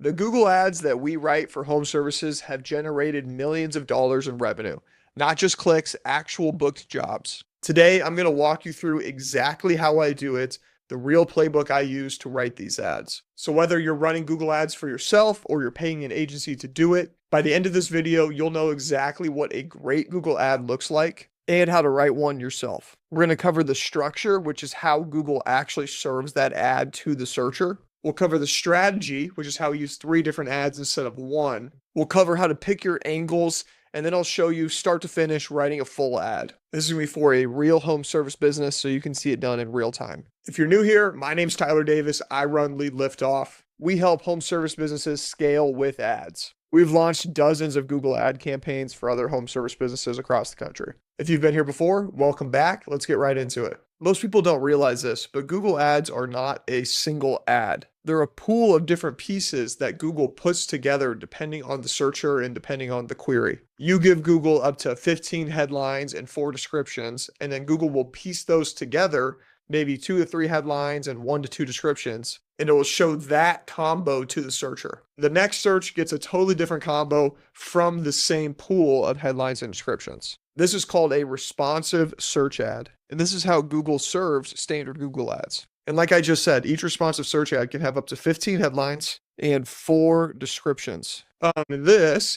The Google ads that we write for home services have generated millions of dollars in revenue, not just clicks, actual booked jobs. Today, I'm going to walk you through exactly how I do it, the real playbook I use to write these ads. So whether you're running Google ads for yourself or you're paying an agency to do it, by the end of this video, you'll know exactly what a great Google ad looks like and how to write one yourself. We're going to cover the structure, which is how Google actually serves that ad to the searcher. We'll cover the strategy, which is how we use 3 different ads instead of 1. We'll cover how to pick your angles, and then I'll show you start to finish writing a full ad. This is going to be for a real home service business, so you can see it done in real time. If you're new here, my name's Tyler Davis. I run Lead Liftoff. We help home service businesses scale with ads. We've launched dozens of Google ad campaigns for other home service businesses across the country. If you've been here before, welcome back. Let's get right into it. Most people don't realize this, but Google ads are not a single ad. They're a pool of different pieces that Google puts together depending on the searcher and depending on the query. You give Google up to 15 headlines and 4 descriptions, and then Google will piece those together, maybe 2 to 3 headlines and 1 to 2 descriptions, and it will show that combo to the searcher. The next search gets a totally different combo from the same pool of headlines and descriptions. This is called a responsive search ad, and this is how Google serves standard Google ads. And like I just said, each responsive search ad can have up to 15 headlines and 4 descriptions.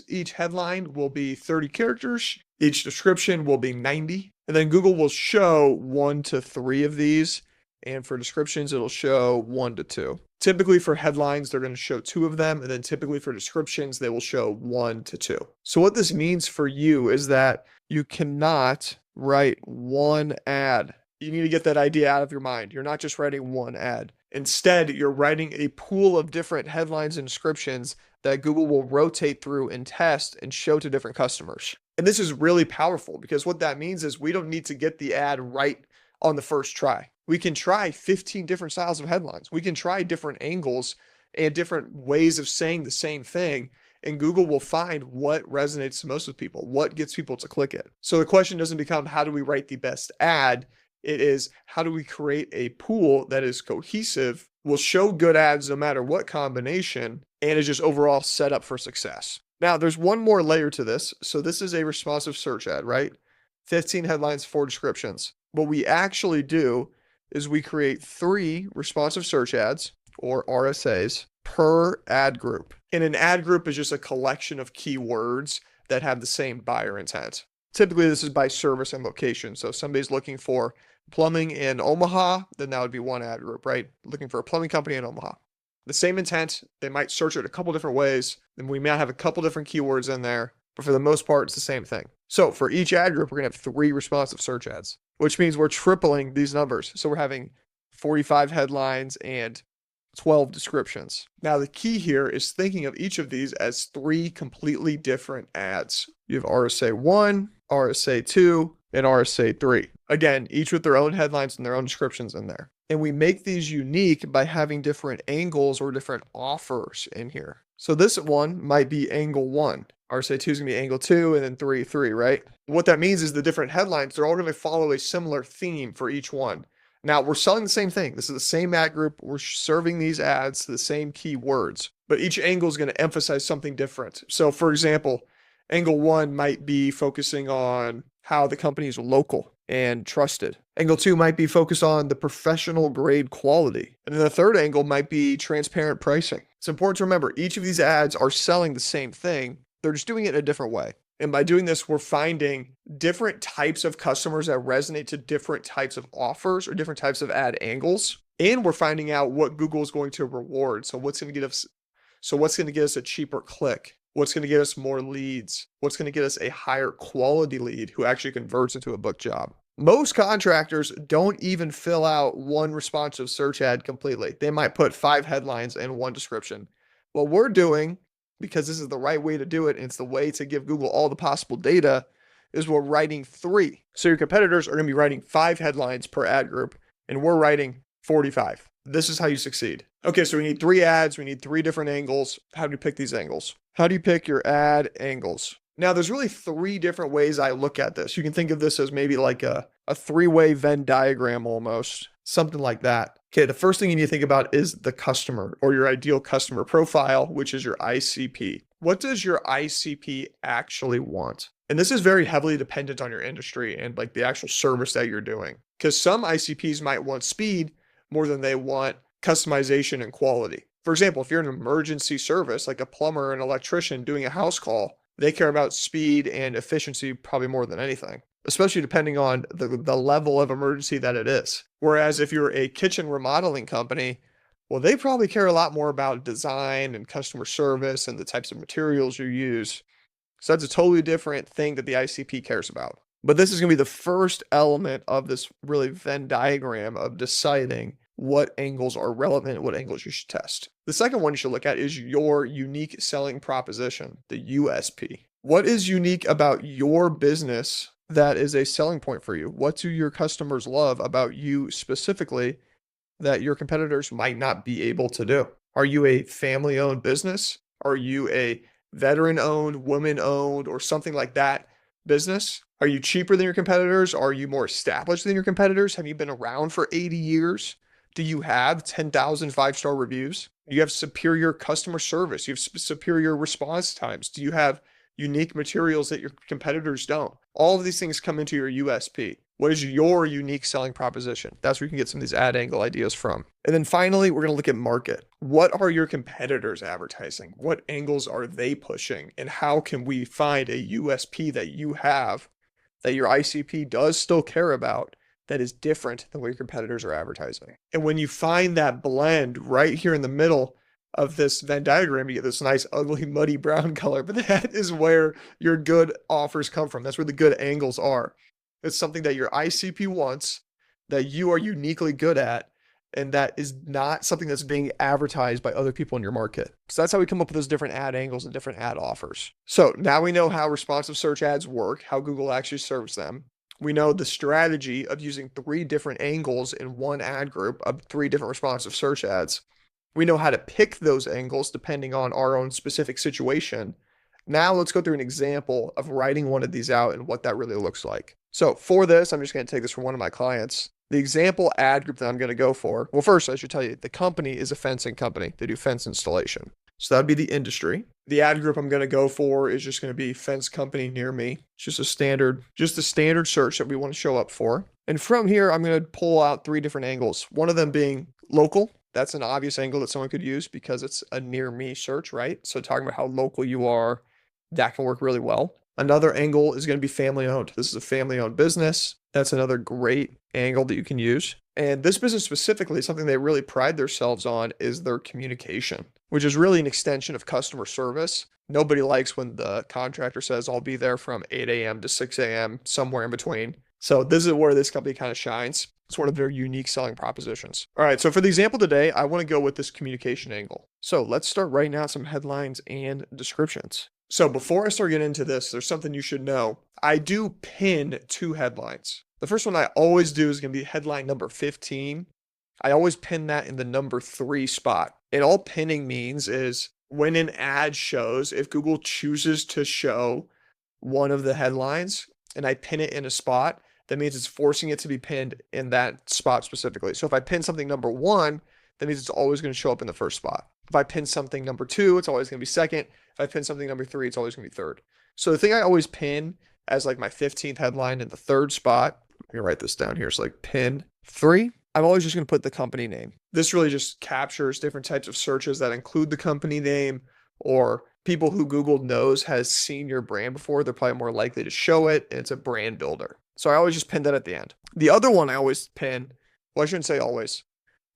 Each headline will be 30 characters, each description will be 90, and then Google will show 1 to 3 of these, and for descriptions, it'll show 1 to 2. Typically for headlines, they're going to show 2 of them, and then typically for descriptions, they will show 1 to 2. So what this means for you is that you cannot write one ad. You need to get that idea out of your mind. You're not just writing one ad. Instead, you're writing a pool of different headlines and descriptions that Google will rotate through and test and show to different customers. And this is really powerful because what that means is we don't need to get the ad right on the first try. We can try 15 different styles of headlines. We can try different angles and different ways of saying the same thing, and Google will find what resonates the most with people, what gets people to click it. So the question doesn't become how do we write the best ad? It is how do we create a pool that is cohesive, will show good ads no matter what combination, and is just overall set up for success. Now, there's one more layer to this. So this is a responsive search ad, right? 15 headlines, 4 descriptions. What we actually do is we create 3 responsive search ads, or RSAs, per ad group. And an ad group is just a collection of keywords that have the same buyer intent. Typically, this is by service and location. So if somebody's looking for plumbing in Omaha, then that would be one ad group, right? Looking for a plumbing company in Omaha. The same intent, they might search it a couple different ways, and we might have a couple different keywords in there, but for the most part, it's the same thing. So for each ad group, we're going to have 3 responsive search ads, which means we're tripling these numbers. So we're having 45 headlines and 12 descriptions. Now, the key here is thinking of each of these as 3 completely different ads. You have RSA 1, RSA 2, and RSA 3. Again, each with their own headlines and their own descriptions in there. And we make these unique by having different angles or different offers in here. So this one might be angle 1. RSA 2 is going to be angle 2, and then 3, right? What that means is the different headlines, they're all going to follow a similar theme for each one. Now, we're selling the same thing. This is the same ad group. We're serving these ads to the same keywords, but each angle is going to emphasize something different. So, for example, angle 1 might be focusing on how the company is local and trusted. Angle 2 might be focused on the professional grade quality. And then the third angle might be transparent pricing. It's important to remember each of these ads are selling the same thing. They're just doing it in a different way. And by doing this, we're finding different types of customers that resonate to different types of offers or different types of ad angles. And we're finding out what Google is going to reward. So what's going to get us a cheaper click? What's going to get us more leads? What's going to get us a higher quality lead who actually converts into a book job? Most contractors don't even fill out one responsive search ad completely. They might put 5 headlines and 1 description. What we're doing, because this is the right way to do it, and it's the way to give Google all the possible data, is we're writing 3. So your competitors are going to be writing 5 headlines per ad group, and we're writing 45. This is how you succeed. Okay, so we need 3 ads. We need 3 different angles. How do you pick these angles? How do you pick your ad angles? Now, there's really 3 different ways I look at this. You can think of this as maybe like a 3-way Venn diagram almost. something like that. Okay, the first thing you need to think about is the customer or your ideal customer profile, which is your ICP. What does your ICP actually want? And this is very heavily dependent on your industry and like the actual service that you're doing. Because some ICPs might want speed more than they want customization and quality. For example, if you're an emergency service, like a plumber or an electrician doing a house call, they care about speed and efficiency probably more than anything, especially depending on the level of emergency that it is. Whereas if you're a kitchen remodeling company, well, they probably care a lot more about design and customer service and the types of materials you use. So that's a totally different thing that the ICP cares about. But this is going to be the first element of this really Venn diagram of deciding what angles are relevant, what angles you should test. The second one you should look at is your unique selling proposition, the USP. What is unique about your business that is a selling point for you? What do your customers love about you specifically that your competitors might not be able to do? Are you a family-owned business? Are you a veteran-owned, women-owned, or something like that business? Are you cheaper than your competitors? Are you more established than your competitors? Have you been around for 80 years? Do you have 10,000 five-star reviews? Do you have superior customer service? Do you have superior response times? Do you have unique materials that your competitors don't? All of these things come into your USP. What is your unique selling proposition? That's where you can get some of these ad angle ideas from. And then finally, we're going to look at market. What are your competitors advertising? What angles are they pushing? And how can we find a USP that you have that your ICP does still care about that is different than what your competitors are advertising? And when you find that blend right here in the middle of this Venn diagram, you get this nice, ugly, muddy brown color, but that is where your good offers come from. That's where the good angles are. It's something that your ICP wants, that you are uniquely good at, and that is not something that's being advertised by other people in your market. So that's how we come up with those different ad angles and different ad offers. So now we know how responsive search ads work, how Google actually serves them. We know the strategy of using 3 different angles in one ad group of 3 different responsive search ads. We know how to pick those angles depending on our own specific situation. Now let's go through an example of writing one of these out and what that really looks like. So for this, I'm just going to take this from one of my clients. The example ad group that I'm going to go for, well, first I should tell you, the company is a fencing company. They do fence installation. So that'd be the industry. The ad group I'm going to go for is just going to be fence company near me. It's just a standard search that we want to show up for. And from here, I'm going to pull out 3 different angles. One of them being local. That's an obvious angle that someone could use because it's a near me search, right? So talking about how local you are, that can work really well. Another angle is going to be family owned. This is a family owned business. That's another great angle that you can use. And this business specifically, something they really pride themselves on is their communication, which is really an extension of customer service. Nobody likes when the contractor says, I'll be there from 8 a.m. to 6 a.m., somewhere in between. So this is where this company kind of shines. It's one of their unique selling propositions. All right, so for the example today, I want to go with this communication angle. So let's start writing out some headlines and descriptions. So before I start getting into this, there's something you should know. I do pin 2 headlines. The first one I always do is going to be headline number 15. I always pin that in the number 3 spot. And all pinning means is when an ad shows, if Google chooses to show one of the headlines and I pin it in a spot, that means it's forcing it to be pinned in that spot specifically. So if I pin something number 1, that means it's always going to show up in the first spot. If I pin something number 2, it's always going to be second. If I pin something number 3, it's always going to be third. So the thing I always pin as like my 15th headline in the 3rd spot, I'm going to write this down here. So like pin 3, I'm always just going to put the company name. This really just captures different types of searches that include the company name, or people who Google knows has seen your brand before. They're probably more likely to show it, and it's a brand builder. So I always just pin that at the end. The other one I always pin, well, I shouldn't say always.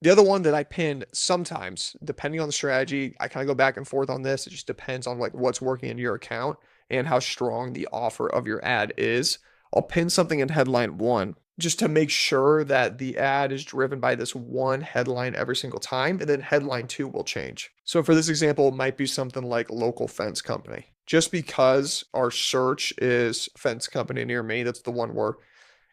The other one that I pin sometimes, depending on the strategy, I kind of go back and forth on this. It just depends on like what's working in your account and how strong the offer of your ad is. I'll pin something in headline 1 just to make sure that the ad is driven by this one headline every single time, and then headline 2 will change. So for this example, it might be something like local fence company. Just because our search is fence company near me, that's the one we're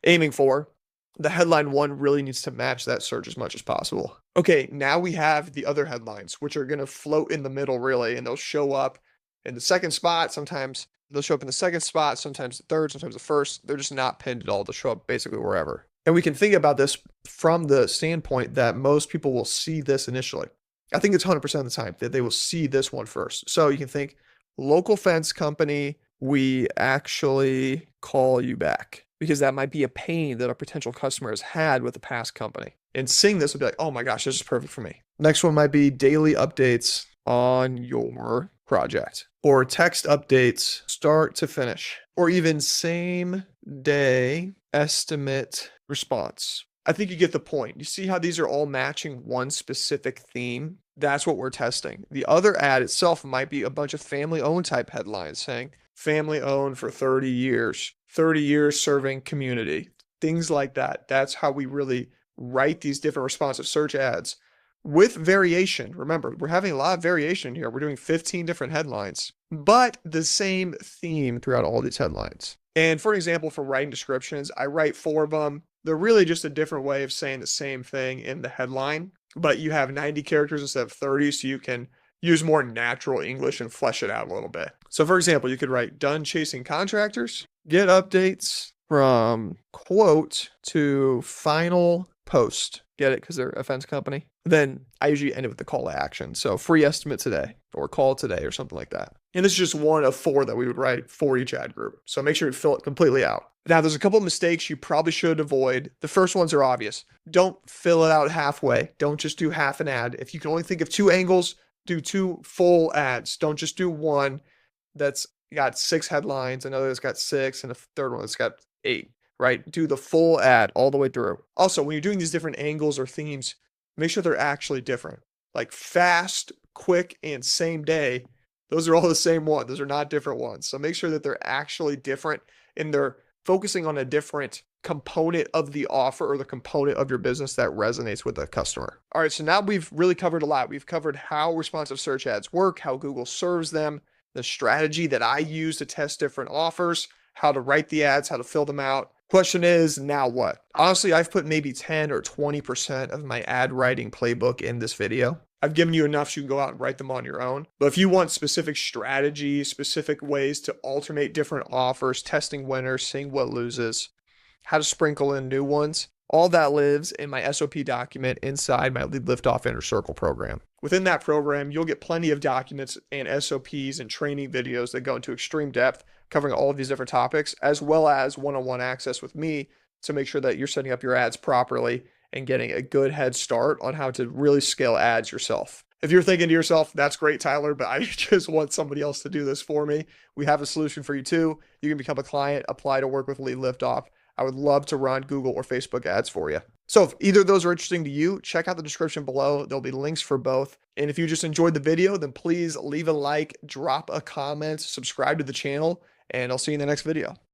aiming for, the headline 1 really needs to match that search as much as possible. Okay, now we have the other headlines, which are going to float in the middle really, and they'll show up in the 2nd spot. Sometimes they'll show up in the 2nd spot, sometimes the 3rd, sometimes the 1st. They're just not pinned at all. They'll show up basically wherever. And we can think about this from the standpoint that most people will see this initially. I think it's 100% of the time that they will see this one first. So you can think local fence company, we actually call you back, because that might be a pain that a potential customer has had with a past company. And seeing this would be like, oh my gosh, this is perfect for me. Next one might be daily updates on your project, or text updates start to finish, or even same day estimate response. I think you get the point. You see how these are all matching one specific theme? That's what we're testing. The other ad itself might be a bunch of family-owned type headlines saying family-owned for 30 years, 30 years serving community, things like that. That's how we really write these different responsive search ads with variation. Remember, we're having a lot of variation here. We're doing 15 different headlines, but the same theme throughout all these headlines. And for example, for writing descriptions, I write 4 of them. They're really just a different way of saying the same thing in the headline, but you have 90 characters instead of 30, so you can use more natural English and flesh it out a little bit. So for example, you could write done chasing contractors, get updates from quote to final post. Get it? Because they're a fence company. Then I usually end it with the call to action. So free estimate today, or call today, or something like that. And this is just one of 4 that we would write for each ad group. So make sure you fill it completely out. Now, there's a couple of mistakes you probably should avoid. The first ones are obvious. Don't fill it out halfway. Don't just do half an ad. If you can only think of 2 angles, do 2 full ads. Don't just do one that's got 6 headlines, another that's got 6, and a third one that's got 8, right? Do the full ad all the way through. Also, when you're doing these different angles or themes, make sure they're actually different. Like fast, quick, and same day, those are all the same one. Those are not different ones. So make sure that they're actually different and they're focusing on a different component of the offer or the component of your business that resonates with the customer. All right, so now we've really covered a lot. We've covered how responsive search ads work, how Google serves them, the strategy that I use to test different offers, how to write the ads, how to fill them out. Question is, now what? Honestly, I've put maybe 10 or 20% of my ad writing playbook in this video. I've given you enough so you can go out and write them on your own. But if you want specific strategies, specific ways to alternate different offers, testing winners, seeing what loses, how to sprinkle in new ones, all that lives in my SOP document inside my Lead Liftoff Inner Circle program. Within that program, you'll get plenty of documents and SOPs and training videos that go into extreme depth, covering all of these different topics, as well as one-on-one access with me to make sure that you're setting up your ads properly and getting a good head start on how to really scale ads yourself. If you're thinking to yourself, that's great, Tyler, but I just want somebody else to do this for me, we have a solution for you too. You can become a client, apply to work with Lead Liftoff. I would love to run Google or Facebook ads for you. So if either of those are interesting to you, check out the description below. There'll be links for both. And if you just enjoyed the video, then please leave a like, drop a comment, subscribe to the channel, and I'll see you in the next video.